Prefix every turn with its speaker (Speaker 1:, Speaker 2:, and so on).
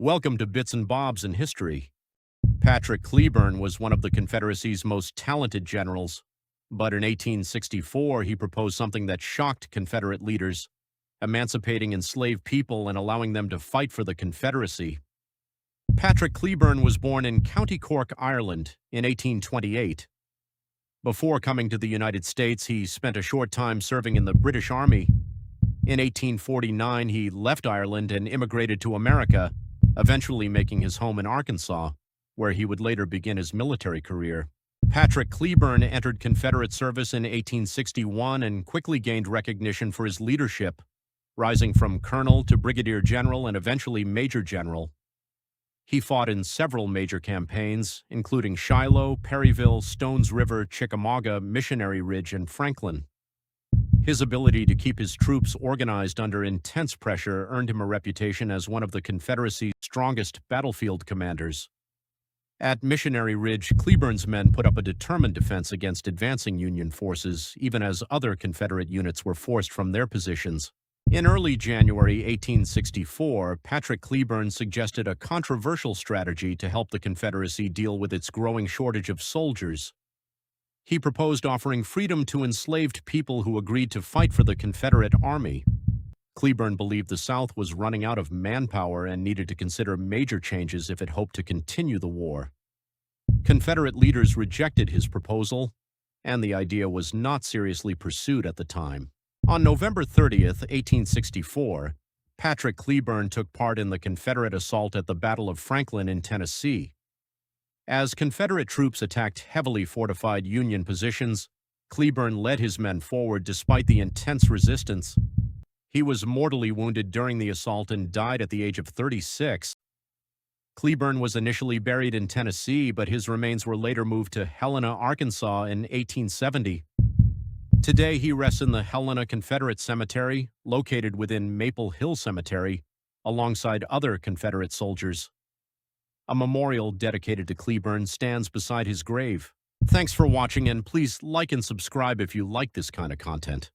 Speaker 1: Welcome to Bits and Bobs in History. Patrick Cleburne was one of the Confederacy's most talented generals, but in 1864 he proposed something that shocked Confederate leaders, emancipating enslaved people and allowing them to fight for the Confederacy. Patrick Cleburne was born in County Cork, Ireland, in 1828. Before coming to the United States, he spent a short time serving in the British Army. In 1849, he left Ireland and immigrated to America, eventually making his home in Arkansas, where he would later begin his military career. Patrick Cleburne entered Confederate service in 1861 and quickly gained recognition for his leadership, rising from colonel to brigadier general and eventually major general. He fought in several major campaigns, including Shiloh, Perryville, Stones River, Chickamauga, Missionary Ridge, and Franklin. His ability to keep his troops organized under intense pressure earned him a reputation as one of the Confederacy's strongest battlefield commanders. At Missionary Ridge, Cleburne's men put up a determined defense against advancing Union forces, even as other Confederate units were forced from their positions. In early January 1864, Patrick Cleburne suggested a controversial strategy to help the Confederacy deal with its growing shortage of soldiers. He proposed offering freedom to enslaved people who agreed to fight for the Confederate Army. Cleburne believed the South was running out of manpower and needed to consider major changes if it hoped to continue the war. Confederate leaders rejected his proposal, and the idea was not seriously pursued at the time. On November 30th, 1864, Patrick Cleburne took part in the Confederate assault at the Battle of Franklin in Tennessee. As Confederate troops attacked heavily fortified Union positions, Cleburne led his men forward despite the intense resistance. He was mortally wounded during the assault and died at the age of 36. Cleburne was initially buried in Tennessee, but his remains were later moved to Helena, Arkansas in 1870. Today, he rests in the Helena Confederate Cemetery, located within Maple Hill Cemetery, alongside other Confederate soldiers. A memorial dedicated to Cleburne stands beside his grave. Thanks for watching, and please like and subscribe if you like this kind of content.